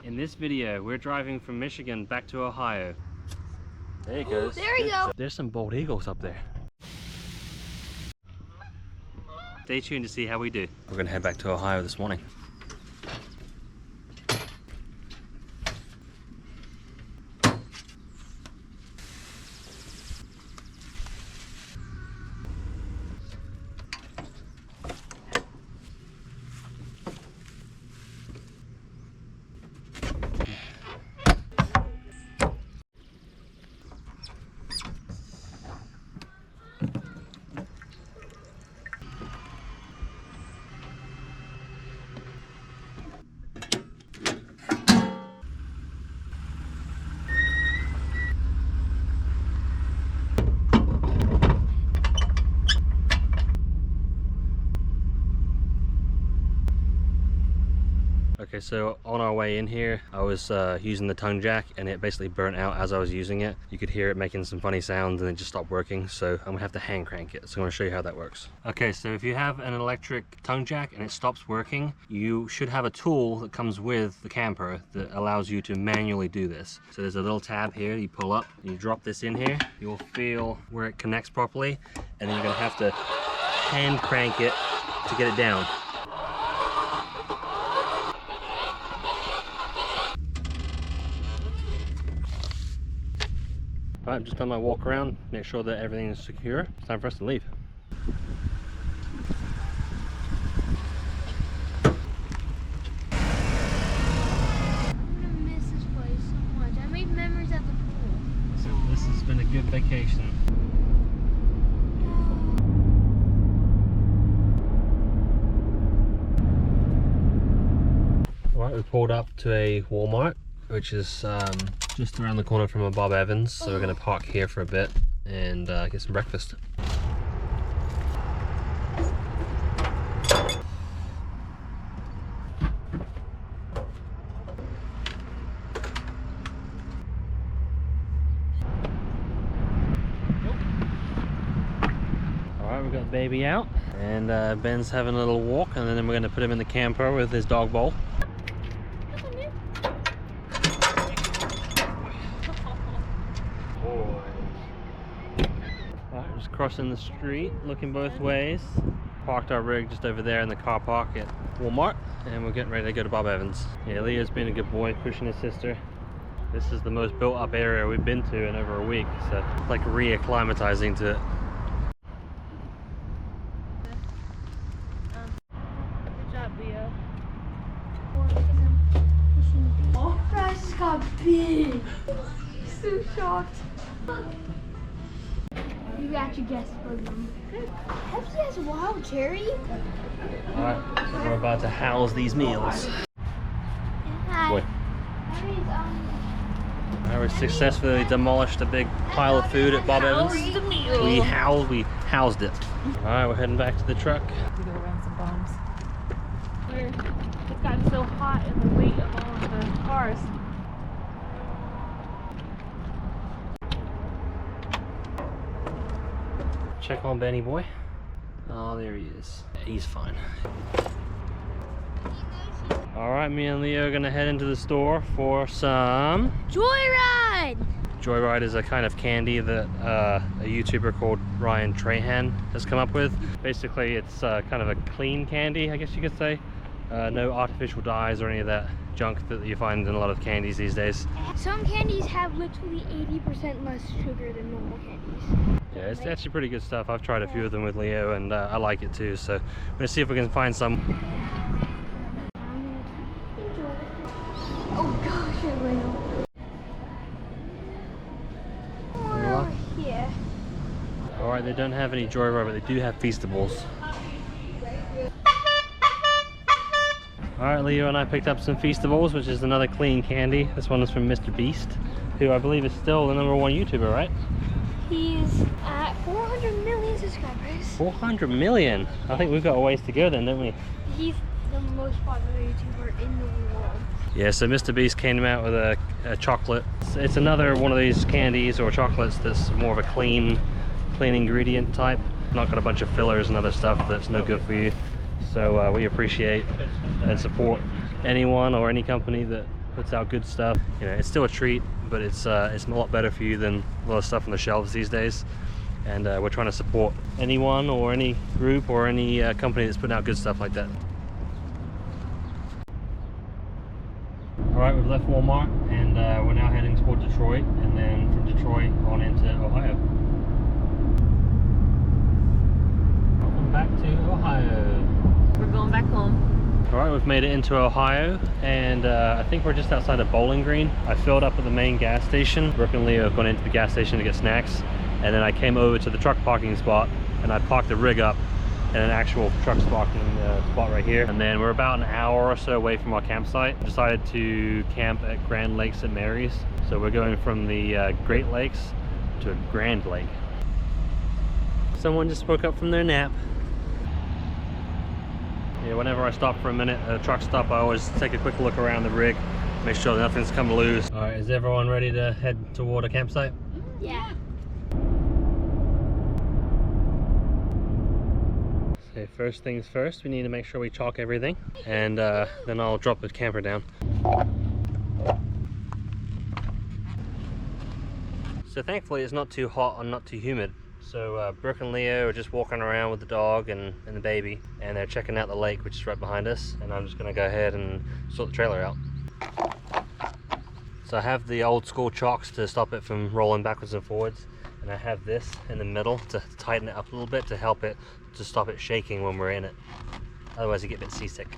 In this video, we're driving from Michigan back to Ohio. There he goes. There we go. There's some bald eagles up there. Stay tuned to see how we do. We're gonna head back to Ohio this morning. Okay, so on our way in here, I was using the tongue jack and it basically burnt out as I was using it. You could hear it making some funny sounds and it just stopped working, so I'm gonna have to hand crank it. So I'm gonna show you how that works. Okay, so if you have an electric tongue jack and it stops working, you should have a tool that comes with the camper that allows you to manually do this. So there's a little tab here, you pull up, you drop this in here, you'll feel where it connects properly, and then you're gonna have to hand crank it to get it down. Alright, just done my walk around, make sure that everything is secure. It's time for us to leave. I'm gonna miss this place so much. I made memories at the pool. So this has been a good vacation. Alright, we pulled up to a Walmart, which is just around the corner from a Bob Evans, so we're going to park here for a bit and get some breakfast. Alright, we've got the baby out and Ben's having a little walk, and then we're going to put him in the camper with his dog bowl. Just crossing the street, looking both ways. Parked our rig just over there in the car park at Walmart, and we're getting ready to go to Bob Evans. Yeah, Leo's been a good boy, pushing his sister. This is the most built up area we've been to in over a week, so it's like re-acclimatizing to it. Good job, Leo. Oh, guys, this got big. So shocked. You actually guessed both of them. Pepsi has wild cherry? Alright, so we're about to house these meals. Hi. Boy. Alright, we successfully demolished a big pile of food at Bob Evans. We housed it. Alright, we're heading back to the truck. We go around some bombs. It's gotten so hot in the weight of all of the cars. Check on Benny boy. Oh, there he is. He's fine. Alright, me and Leo are gonna head into the store for some Joyride! Joyride is a kind of candy that a YouTuber called Ryan Trahan has come up with. Basically, it's kind of a clean candy, I guess you could say. No artificial dyes or any of that junk that you find in a lot of candies these days. Some candies have literally 80% less sugar than normal candies. Yeah, it's actually pretty good stuff. I've tried a few of them with Leo and I like it too, so we're gonna see if we can find some. Oh gosh, I will. Oh, yeah. Alright, they don't have any Joyride, but they do have Feastables. Alright, Leo and I picked up some Feastables, which is another clean candy. This one is from Mr. Beast, who I believe is still the #1 YouTuber, right? He's at 400 million subscribers. 400 million? I think we've got a ways to go then, don't we? He's the most popular YouTuber in the world. Yeah, so Mr. Beast came out with a chocolate. It's another one of these candies or chocolates that's more of a clean ingredient type. Not got a bunch of fillers and other stuff that's no good for you. So we appreciate and support anyone or any company that puts out good stuff. You know, it's still a treat, but it's a lot better for you than a lot of stuff on the shelves these days. And we're trying to support anyone or any group or any company that's putting out good stuff like that. Alright, we've left Walmart and we're now heading toward Detroit, and then from Detroit on into Ohio. Welcome back to Ohio. We're going back home. Alright, we've made it into Ohio, and I think we're just outside of Bowling Green. I filled up at the main gas station. Brooke and Leo have gone into the gas station to get snacks, and then I came over to the truck parking spot and I parked the rig up in an actual truck parking spot right here. And then we're about an hour or so away from our campsite. Decided to camp at Grand Lake St. Mary's. So we're going from the Great Lakes to a Grand Lake. Someone just woke up from their nap. Yeah, whenever I stop for a minute at a truck stop, I always take a quick look around the rig, make sure nothing's come loose. All right, is everyone ready to head toward a campsite? Yeah. Okay, first things first, we need to make sure we chalk everything, and then I'll drop the camper down. So thankfully it's not too hot and not too humid. So Brooke and Leo are just walking around with the dog and the baby, and they're checking out the lake, which is right behind us, and I'm just gonna go ahead and sort the trailer out. So I have the old school chocks to stop it from rolling backwards and forwards, and I have this in the middle to tighten it up a little bit to help it, to stop it shaking when we're in it. Otherwise you get a bit seasick.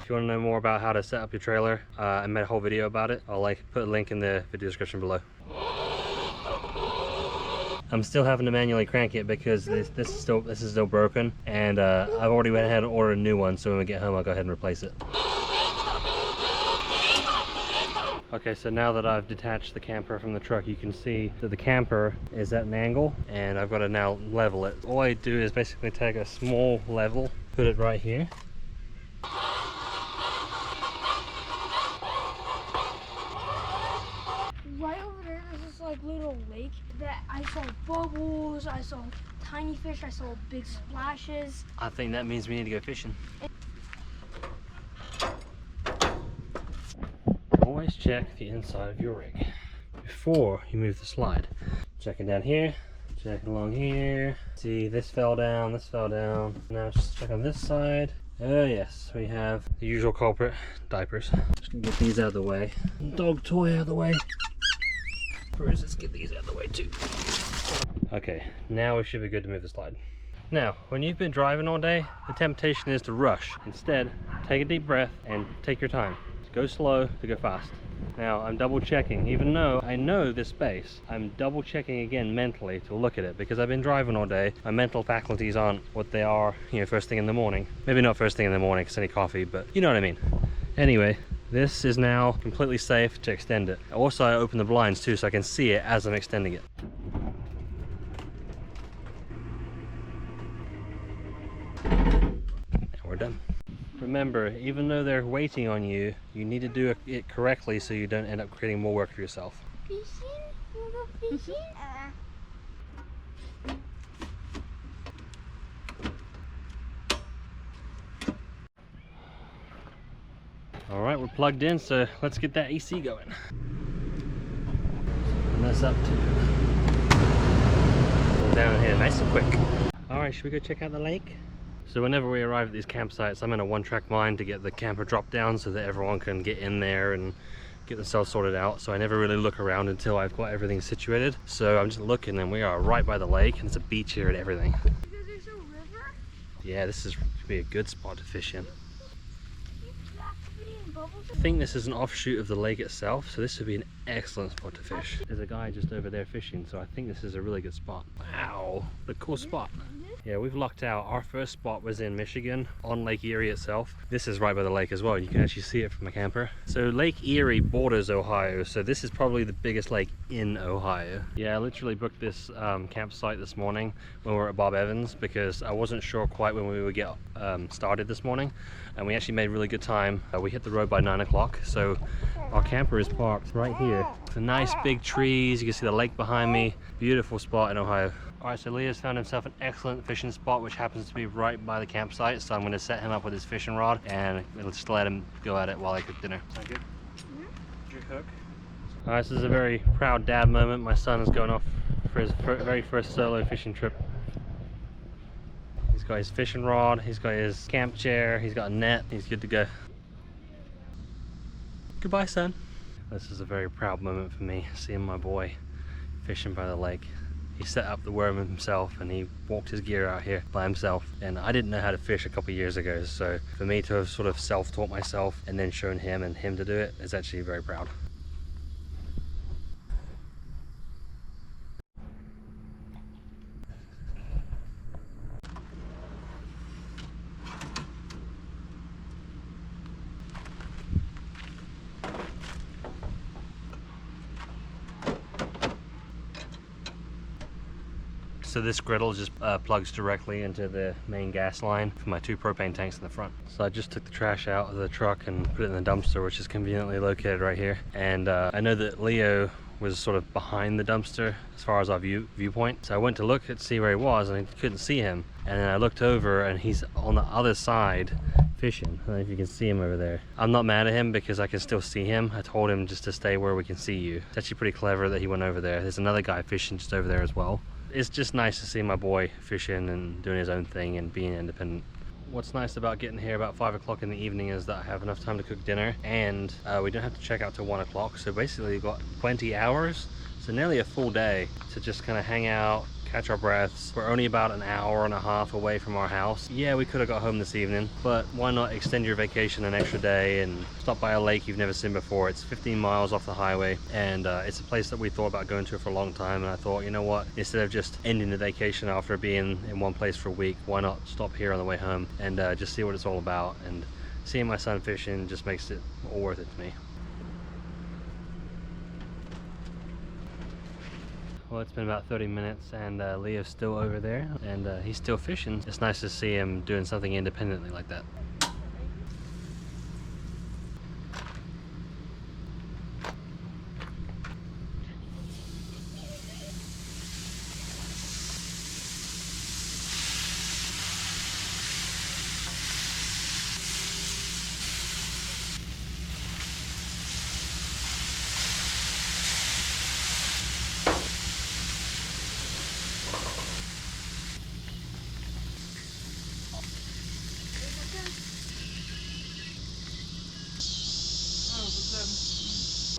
If you want to know more about how to set up your trailer, I made a whole video about it. I'll put a link in the video description below. I'm still having to manually crank it because this is still broken, and I've already went ahead and ordered a new one, so when we get home I'll go ahead and replace it. Okay, so now that I've detached the camper from the truck, you can see that the camper is at an angle, and I've got to now level it. All I do is basically take a small level, put it right here. Right over there, there's this like little lake that I saw bubbles, I saw tiny fish, I saw big splashes. I think that means we need to go fishing. Always check the inside of your rig before you move the slide. Checking down here, checking along here. See, this fell down, this fell down. Now just check on this side. Oh yes, we have the usual culprit, diapers. Just gonna get these out of the way. Dog toy out of the way. First, let's get these out of the way too. Okay, now we should be good to move the slide. Now, when you've been driving all day, the temptation is to rush. Instead, take a deep breath and take your time. Go slow to go fast. Now I'm double checking, even though I know this space, I'm double checking again mentally to look at it, because I've been driving all day. My mental faculties aren't what they are, you know, first thing in the morning. Maybe not first thing in the morning because I need coffee, but you know what I mean. Anyway, this is now completely safe to extend it. Also, I open the blinds too so I can see it as I'm extending it. And we're done. Remember, even though they're waiting on you, you need to do it correctly so you don't end up creating more work for yourself. Fishing? You wanna go fishing? All right, we're plugged in, so let's get that AC going. And that's up too. Go down here nice and quick. All right, should we go check out the lake? So whenever we arrive at these campsites, I'm in a one-track mind to get the camper dropped down so that everyone can get in there and get themselves sorted out. So I never really look around until I've got everything situated. So I'm just looking, and we are right by the lake, and it's a beach here and everything. Because there's a river? Yeah, this is should be a good spot to fish in. Bubbles? I think this is an offshoot of the lake itself, so this would be an excellent spot to fish. There's a guy just over there fishing, so I think this is a really good spot. Wow, the cool spot. Yeah, we've lucked out. Our first spot was in Michigan on Lake Erie itself. This is right by the lake as well. You can actually see it from a camper. So Lake Erie borders Ohio, so this is probably the biggest lake in Ohio. Yeah, I literally booked this campsite this morning when we were at Bob Evans because I wasn't sure quite when we would get started this morning, and we actually made really good time. We hit the road by 9 o'clock, so our camper is parked right here. Some nice big trees. You can see the lake behind me. Beautiful spot in Ohio. Alright, so Leo's found himself an excellent fishing spot, which happens to be right by the campsite, so I'm going to set him up with his fishing rod and we'll just let him go at it while I cook dinner. Sound good? electric hook. Alright, this is a very proud dad moment. My son is going off for his very first solo fishing trip. He's got his fishing rod, he's got his camp chair, he's got a net, he's good to go. Goodbye, son. This is a very proud moment for me, seeing my boy fishing by the lake. He set up the worm himself and he walked his gear out here by himself. And I didn't know how to fish a couple years ago, so for me to have sort of self-taught myself and then shown him and him to do it is actually very proud. So this griddle just plugs directly into the main gas line for my 2 propane tanks in the front. So I just took the trash out of the truck and put it in the dumpster, which is conveniently located right here. And I know that Leo was sort of behind the dumpster as far as our viewpoint. So I went to look to see where he was and I couldn't see him. And then I looked over and he's on the other side fishing. I don't know if you can see him over there. I'm not mad at him because I can still see him. I told him just to stay where we can see you. It's actually pretty clever that he went over there. There's another guy fishing just over there as well. It's just nice to see my boy fishing and doing his own thing and being independent. What's nice about getting here about 5 o'clock in the evening is that I have enough time to cook dinner and we don't have to check out till 1 o'clock. So basically we've got 20 hours, so nearly a full day to just kind of hang out, catch our breaths. We're only about an hour and a half away from our house. Yeah, we could have got home this evening, but why not extend your vacation an extra day and stop by a lake you've never seen before. It's 15 miles off the highway and it's a place that we thought about going to for a long time, and I thought, you know what, instead of just ending the vacation after being in one place for a week, why not stop here on the way home and just see what it's all about. And seeing my son fishing just makes it all worth it to me. Well, it's been about 30 minutes and Leo's still over there and he's still fishing. It's nice to see him doing something independently like that.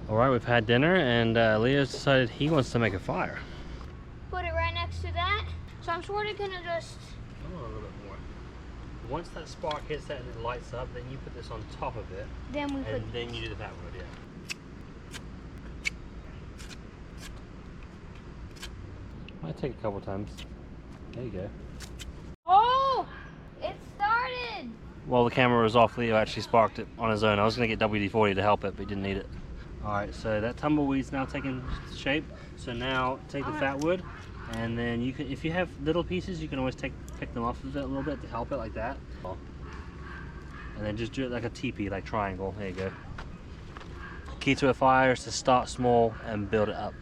Alright, we've had dinner and Leo's decided he wants to make a fire. Put it right next to that. So I'm sort of gonna just... A little bit more. Once that spark hits that and it lights up, then you put this on top of it. Then we and then you do the fat wood, yeah. Might take a couple times. There you go. Oh! It started! While the camera was off, Leo actually sparked it on his own. I was going to get WD-40 to help it, but he didn't need it. Alright, so that tumbleweed's now taking shape. So now take the fat wood, and then you can, if you have little pieces, you can always pick them off of it a little bit to help it like that. And then just do it like a teepee, like triangle. There you go. Key to a fire is to start small and build it up.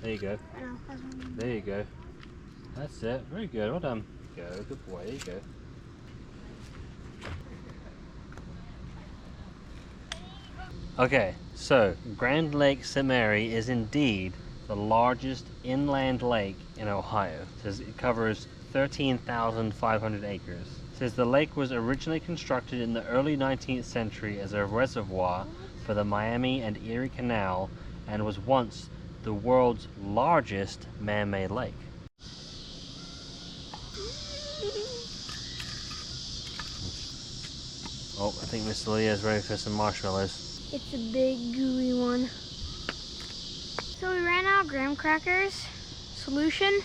There you go. There you go. That's it. Very good. Well done. Go. Good boy. There you go. Okay, so Grand Lake St. Mary is indeed the largest inland lake in Ohio. It says it covers 13,500 acres. It says the lake was originally constructed in the early 19th century as a reservoir for the Miami and Erie Canal and was once the world's largest man-made lake. Oh, I think Mr. Leo is ready for some marshmallows. It's a big gooey one. So we ran out of graham crackers. Solution,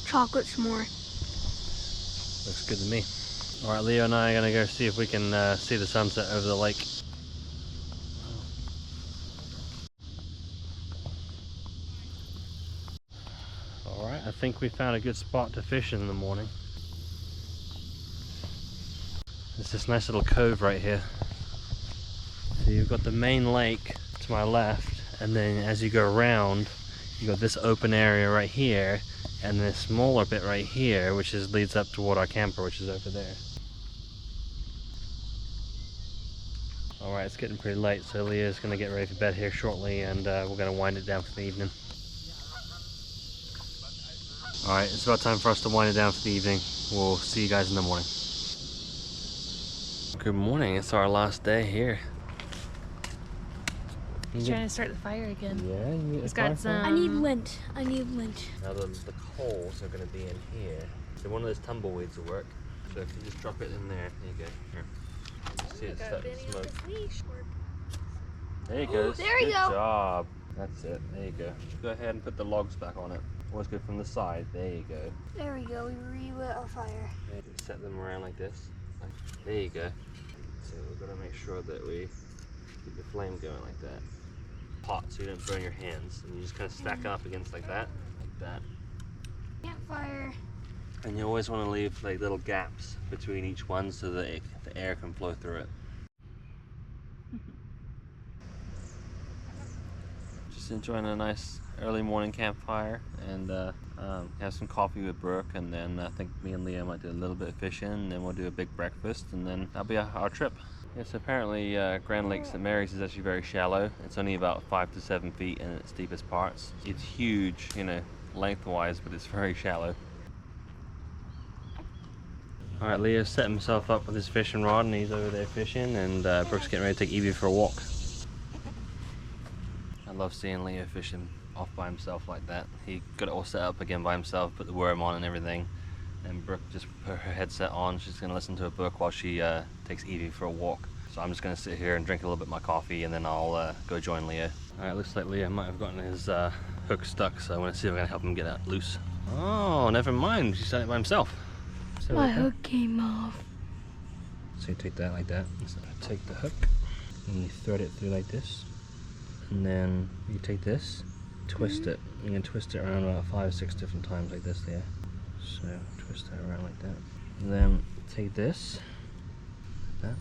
chocolate s'more. Looks good to me. Alright, Leo and I are going to go see if we can see the sunset over the lake. Alright, I think we found a good spot to fish in the morning. There's this nice little cove right here. So you've got the main lake to my left, and then as you go around, you've got this open area right here, and this smaller bit right here, which leads up toward our camper, which is over there. Alright, it's getting pretty late, so Leah's going to get ready for bed here shortly, and we're going to wind it down for the evening. Alright, it's about time for us to wind it down for the evening. We'll see you guys in the morning. Good morning, it's our last day here. He's trying to start the fire again. Yeah, you need He's got some... I need lint. I need lint. Now the coals are going to be in here. So one of those tumbleweeds will work. So if you just drop it in there, there you go. Here. You see it starting to smoke. There you go. There you Good go. job. That's it. There you go. Go ahead and put the logs back on it. Always go from the side. There you go. There we go. We relit our fire. Set them around like this. There you go. So we've got to make sure that we keep the flame going like that. Hot so you don't burn your hands. And you just kind of stack it up against like that. Campfire. And you always want to leave like little gaps between each one so that the air can flow through it. Just enjoying a nice early morning campfire and have some coffee with Brooke, and then I think me and Leah might do a little bit of fishing, and then we'll do a big breakfast, and then that'll be our trip. Yes, apparently Grand Lake St. Mary's is actually very shallow. It's only about 5 to 7 feet in its deepest parts. It's huge, you know, lengthwise, but it's very shallow. Alright, Leo's set himself up with his fishing rod and he's over there fishing, and Brooke's getting ready to take Evie for a walk. I love seeing Leo fishing off by himself like that. He got it all set up again by himself, put the worm on and everything, and Brooke just put her headset on. She's going to listen to a book while she takes Evie for a walk. So I'm just going to sit here and drink a little bit of my coffee, and then I'll go join Leo. Alright, looks like Leo might have gotten his hook stuck, so I want to see if I can help him get that loose. Oh, never mind, he's done it by himself. So My hook came off. So you take that like that. So take the hook and you thread it through like this, and then you take this, twist it. You can twist it around about 5 or 6 different times like this there. So twist that around like that. And then take this, that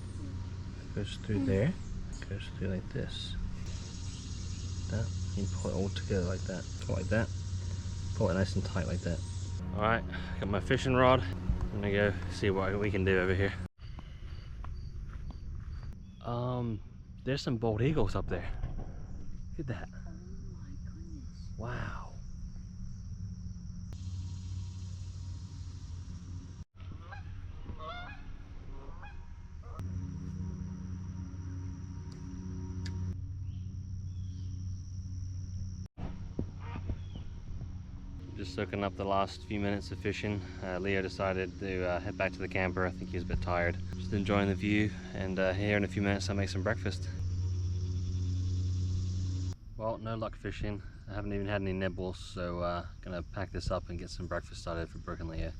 goes through there, goes through like this. That, you pull it all together like that. Pull it like that. Pull it nice and tight like that. Alright, got my fishing rod. I'm gonna go see what we can do over here. There's some bald eagles up there. Look at that. Oh my goodness. Wow. Just soaking up the last few minutes of fishing. Leo decided to head back to the camper. I think he was a bit tired. Just enjoying the view, and here in a few minutes I'll make some breakfast. Well, no luck fishing. I haven't even had any nibbles, so gonna pack this up and get some breakfast started for Brooke and Leo.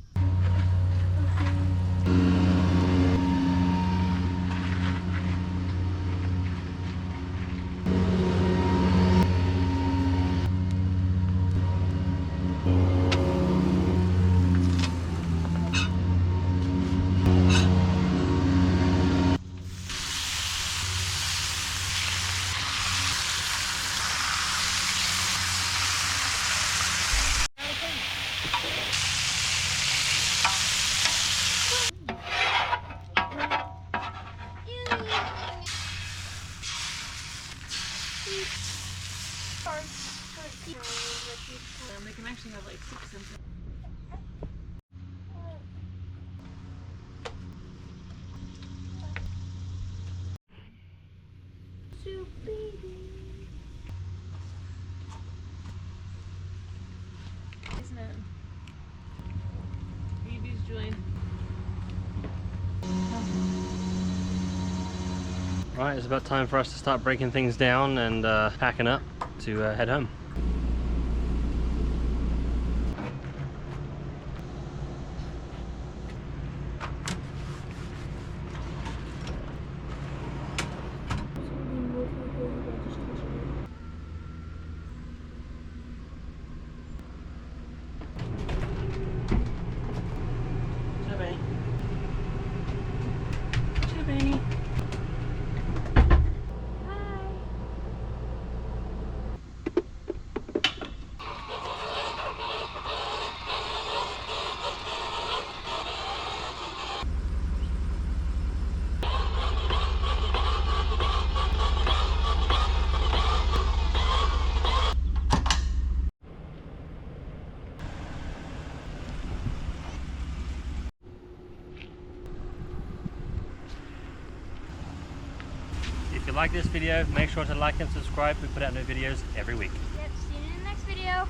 They can actually have like 6 of them. Isn't it? Babies join. Right, it's about time for us to start breaking things down and packing up to head home. you like this video, make sure to like and subscribe. We put out new videos every week. Yep, see you in the next video.